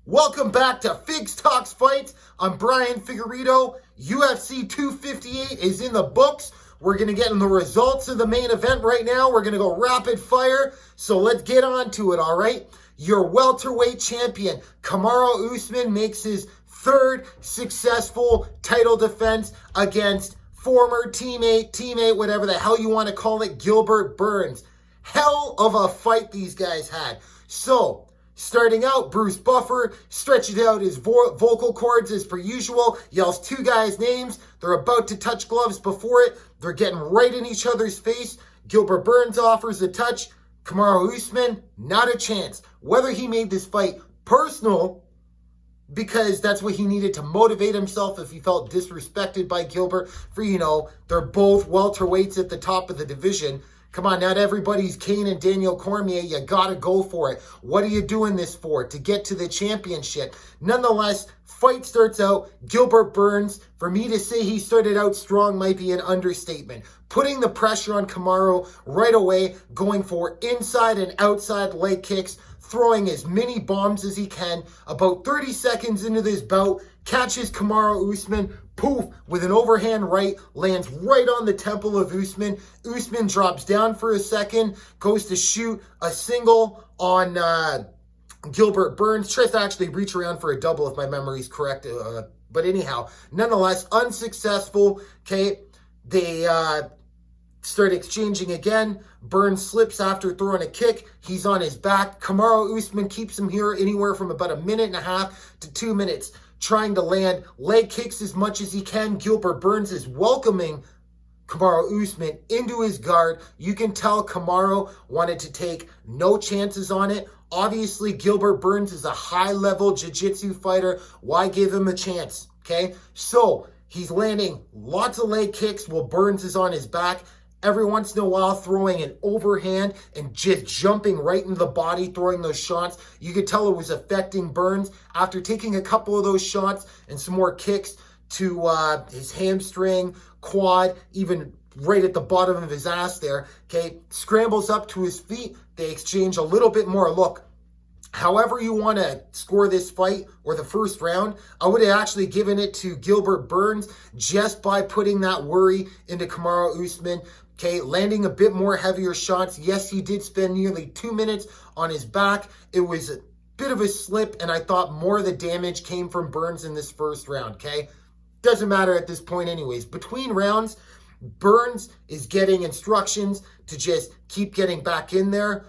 Welcome back to Figs Talks Fights. I'm Brian Figueredo. UFC 258 is in the books. We're going to get in the results of the main event right now. We're going to go rapid fire. So let's get on to it, all right? Your welterweight champion, Kamaru Usman, makes his third successful title defense against former teammate, whatever the hell you want to call it, Gilbert Burns. Hell of a fight these guys had. So, starting out, Bruce Buffer stretches out his vocal cords as per usual, yells two guys' names. They're about to touch gloves before it. They're getting right in each other's face. Gilbert Burns offers a touch. Kamaru Usman, not a chance. Whether he made this fight personal, because that's what he needed to motivate himself if he felt disrespected by Gilbert, they're both welterweights at the top of the division. Come on, not everybody's Kane and Daniel Cormier. You gotta go for it. What are you doing this for? To get to the championship. Nonetheless, fight starts out. Gilbert Burns, for me to say he started out strong might be an understatement. Putting the pressure on Kamaru right away, going for inside and outside leg kicks, throwing as many bombs as he can. About 30 seconds into this bout, catches Kamaru Usman, poof, with an overhand right, lands right on the temple of Usman. Usman drops down for a second, goes to shoot a single on Gilbert Burns, tries to actually reach around for a double if my memory is correct. But anyhow, nonetheless, unsuccessful. Okay, they start exchanging again. Burns slips after throwing a kick. He's on his back. Kamaru Usman keeps him here anywhere from about 1.5 minutes to 2 minutes, trying to land leg kicks as much as he can. Gilbert Burns is welcoming Kamaru Usman into his guard. You can tell Kamaru wanted to take no chances on it. Obviously, Gilbert Burns is a high-level jiu-jitsu fighter. Why give him a chance? Okay, so he's landing lots of leg kicks while Burns is on his back. Every once in a while, throwing an overhand and just jumping right into the body, throwing those shots. You could tell it was affecting Burns. After taking a couple of those shots and some more kicks to his hamstring, quad, even right at the bottom of his ass there, okay, scrambles up to his feet. They exchange a little bit more. Look, however you want to score this fight or the first round, I would have actually given it to Gilbert Burns just by putting that worry into Kamaru Usman. Okay, landing a bit more heavier shots. Yes, he did spend nearly 2 minutes on his back. It was a bit of a slip, and I thought more of the damage came from Burns in this first round, okay? Doesn't matter at this point anyways. Between rounds, Burns is getting instructions to just keep getting back in there.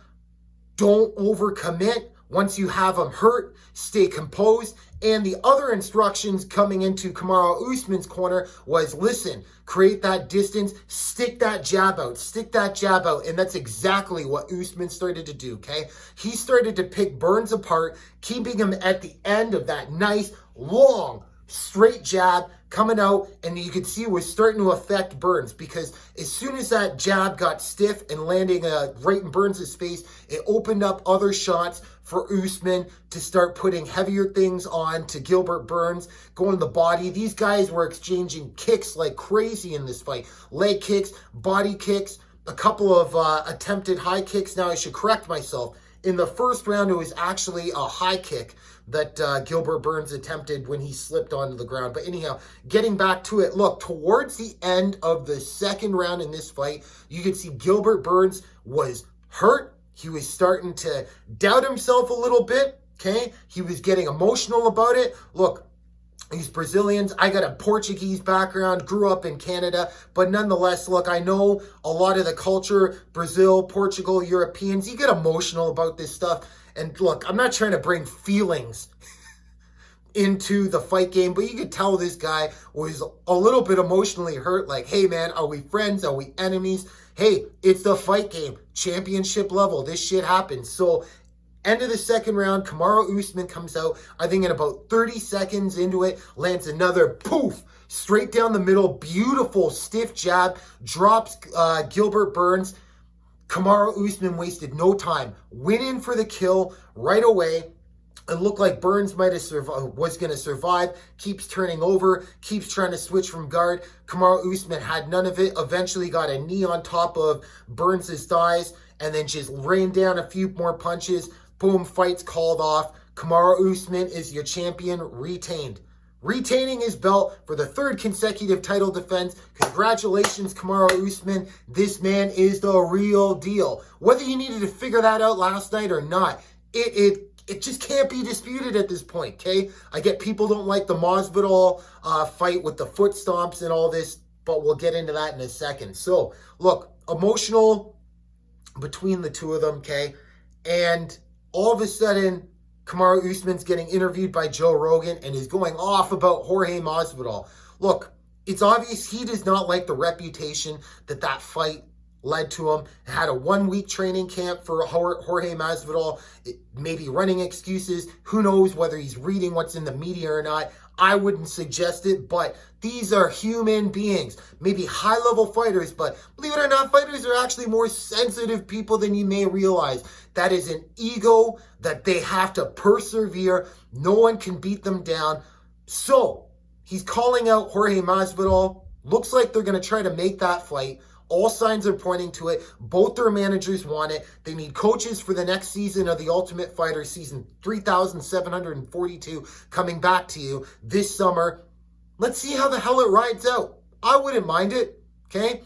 Don't overcommit. Once you have him hurt, stay composed. And the other instructions coming into Kamaru Usman's corner was, listen, create that distance, stick that jab out. And that's exactly what Usman started to do, okay? He started to pick Burns apart, keeping him at the end of that nice, long, straight jab coming out, and you could see it was starting to affect Burns, because as soon as that jab got stiff and landing right in Burns' face, it opened up other shots for Usman to start putting heavier things on to Gilbert Burns, going to the body. These guys were exchanging kicks like crazy in this fight. Leg kicks, body kicks, a couple of attempted high kicks. Now I should correct myself. In the first round, it was actually a high kick that Gilbert Burns attempted when he slipped onto the ground. But anyhow, getting back to it, look, towards the end of the second round in this fight, you could see Gilbert Burns was hurt. He was starting to doubt himself a little bit, okay? He was getting emotional about it. Look, these Brazilians, I got a Portuguese background, grew up in Canada, but nonetheless, look, I know a lot of the culture, Brazil, Portugal, Europeans, you get emotional about this stuff. And look, I'm not trying to bring feelings into the fight game, but you could tell this guy was a little bit emotionally hurt. Like, hey man, are we friends? Are we enemies? Hey, it's the fight game, championship level. This shit happens. So end of the second round, Kamaru Usman comes out, I think in about 30 seconds into it, lands another poof, straight down the middle, beautiful stiff jab, drops Gilbert Burns. Kamaru Usman wasted no time, went in for the kill right away. It looked like Burns was going to survive, keeps turning over, keeps trying to switch from guard. Kamaru Usman had none of it, eventually got a knee on top of Burns' thighs, and then just rained down a few more punches. Boom, fight's called off. Kamaru Usman is your champion, retained. Retaining his belt for the third consecutive title defense. Congratulations, Kamaru Usman. This man is the real deal. Whether you needed to figure that out last night or not, it just can't be disputed at this point, okay? I get people don't like the Masvidal fight with the foot stomps and all this, but we'll get into that in a second. So, look, emotional between the two of them, okay? And all of a sudden, Kamaru Usman's getting interviewed by Joe Rogan and is going off about Jorge Masvidal. Look, it's obvious he does not like the reputation that fight led to him. Had a 1-week training camp for Jorge Masvidal, maybe running excuses. Who knows whether he's reading what's in the media or not. I wouldn't suggest it, but these are human beings, maybe high-level fighters, but believe it or not, fighters are actually more sensitive people than you may realize. That is an ego that they have to persevere. No one can beat them down. So, he's calling out Jorge Masvidal. Looks like they're going to try to make that fight. All signs are pointing to it. Both their managers want it. They need coaches for the next season of The Ultimate Fighter, season 3,742, coming back to you this summer. Let's see how the hell it rides out. I wouldn't mind it, okay?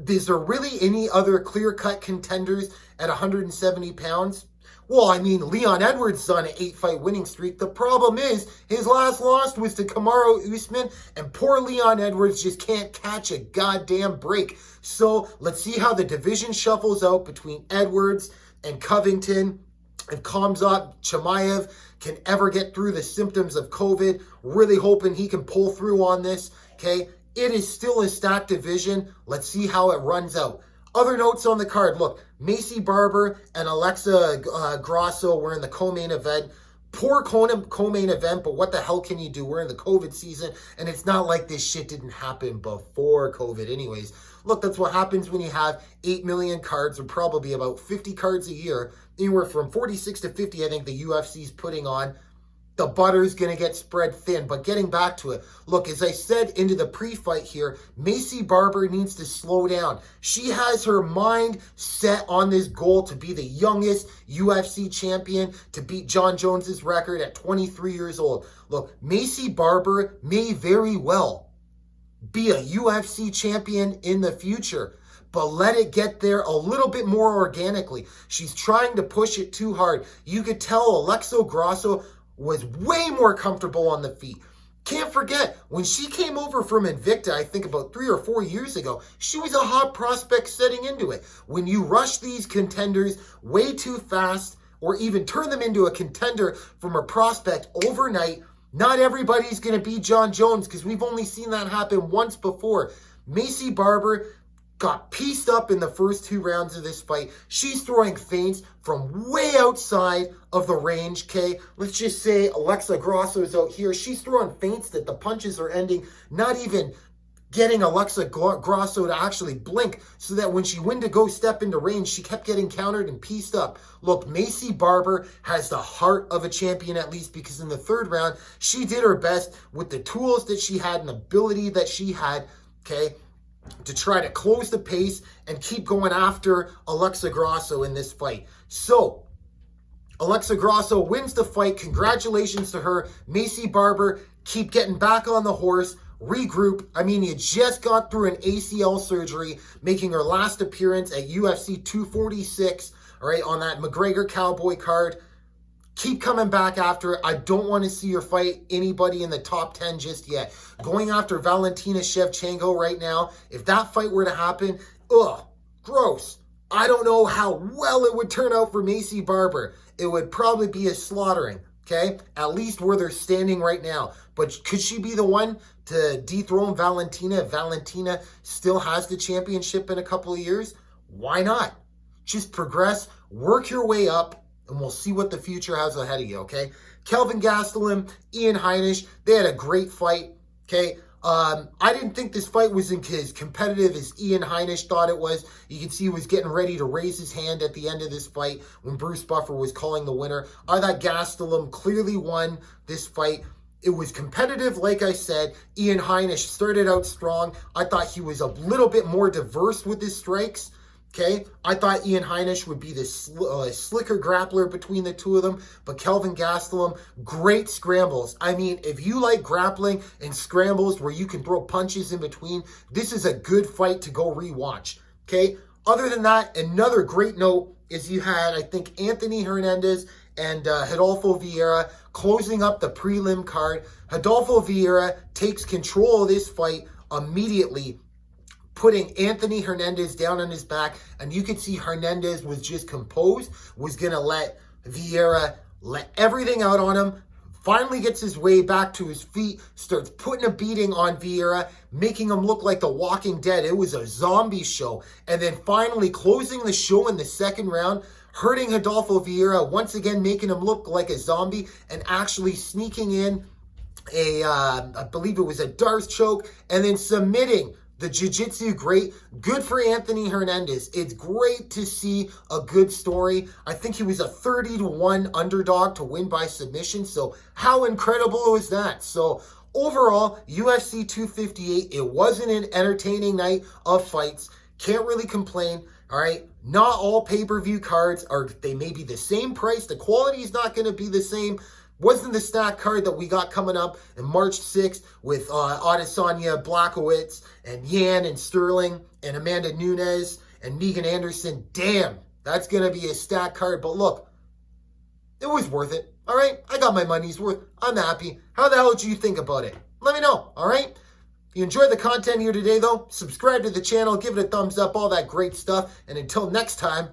Is there really any other clear-cut contenders at 170 pounds? Well, I mean, Leon Edwards is on an 8-fight winning streak. The problem is, his last loss was to Kamaru Usman, and poor Leon Edwards just can't catch a goddamn break. So, let's see how the division shuffles out between Edwards and Covington. If Khamzat Chimaev can ever get through the symptoms of COVID, really hoping he can pull through on this, okay? It is still a stacked division. Let's see how it runs out. Other notes on the card. Look, Maycee Barber and Alexa Grasso were in the co-main event. Poor co-main event, but what the hell can you do? We're in the COVID season, and it's not like this shit didn't happen before COVID anyways. Look, that's what happens when you have 8 million cards, or probably about 50 cards a year. Anywhere from 46 to 50, I think the UFC's putting on. The butter's going to get spread thin. But getting back to it, look, as I said into the pre-fight here, Maycee Barber needs to slow down. She has her mind set on this goal to be the youngest UFC champion, to beat John Jones's record at 23 years old. Look, Maycee Barber may very well be a UFC champion in the future, but let it get there a little bit more organically. She's trying to push it too hard. You could tell Alexa Grasso was way more comfortable on the feet. Can't forget, when she came over from Invicta, I think about 3 or 4 years ago, she was a hot prospect setting into it. When you rush these contenders way too fast, or even turn them into a contender from a prospect overnight, not everybody's going to be John Jones, because we've only seen that happen once before. Maycee Barber got pieced up in the first 2 rounds of this fight. She's throwing feints from way outside of the range, okay? Let's just say Alexa Grasso's out here. She's throwing feints that the punches are ending, not even getting Alexa Grasso to actually blink, so that when she went to go step into range, she kept getting countered and pieced up. Look, Maycee Barber has the heart of a champion, at least, because in the 3rd round, she did her best with the tools that she had and ability that she had, okay, to try to close the pace and keep going after Alexa Grasso in this fight. So, Alexa Grasso wins the fight. Congratulations to her. Maycee Barber, keep getting back on the horse. Regroup. I mean, you just got through an ACL surgery, making her last appearance at UFC 246, all right, on that McGregor Cowboy card. Keep coming back after it. I don't want to see her fight anybody in the top 10 just yet. Going after Valentina Shevchenko right now, if that fight were to happen, ugh, gross. I don't know how well it would turn out for Maycee Barber. It would probably be a slaughtering, okay? At least where they're standing right now. But could she be the one to dethrone Valentina if Valentina still has the championship in a couple of years? Why not? Just progress, work your way up, and we'll see what the future has ahead of you, okay? Kelvin Gastelum, Ian Heinisch, they had a great fight, okay? I didn't think this fight was as competitive as Ian Heinisch thought it was. You can see he was getting ready to raise his hand at the end of this fight when Bruce Buffer was calling the winner. I thought Gastelum clearly won this fight. It was competitive, like I said. Ian Heinisch started out strong. I thought he was a little bit more diverse with his strikes. Okay, I thought Ian Heinisch would be the slicker grappler between the two of them, but Kelvin Gastelum, great scrambles. I mean, if you like grappling and scrambles where you can throw punches in between, this is a good fight to go rewatch. Okay, other than that, another great note is you had, I think, Anthony Hernandez and Rodolfo Vieira closing up the prelim card. Rodolfo Vieira takes control of this fight immediately, putting Anthony Hernandez down on his back, and you could see Hernandez was just composed, was going to let Vieira let everything out on him, finally gets his way back to his feet, starts putting a beating on Vieira, making him look like the Walking Dead. It was a zombie show. And then finally closing the show in the second round, hurting Rodolfo Vieira, once again making him look like a zombie, and actually sneaking in I believe it was a Darce choke, and then submitting the jiu-jitsu great. Good for Anthony Hernandez. It's great to see a good story. I think he was a 30-1 underdog to win by submission. So how incredible was that? So overall, UFC 258, it wasn't an entertaining night of fights. Can't really complain. All right. Not all pay-per-view cards they may be the same price. The quality is not going to be the same. Wasn't the stack card that we got coming up in March 6th with Adesanya, Blachowicz, and Yan and Sterling and Amanda Nunes and Megan Anderson. Damn, that's going to be a stack card. But look, it was worth it. All right, I got my money's worth. I'm happy. How the hell do you think about it? Let me know. All right. If you enjoyed the content here today, though, subscribe to the channel, give it a thumbs up, all that great stuff. And until next time,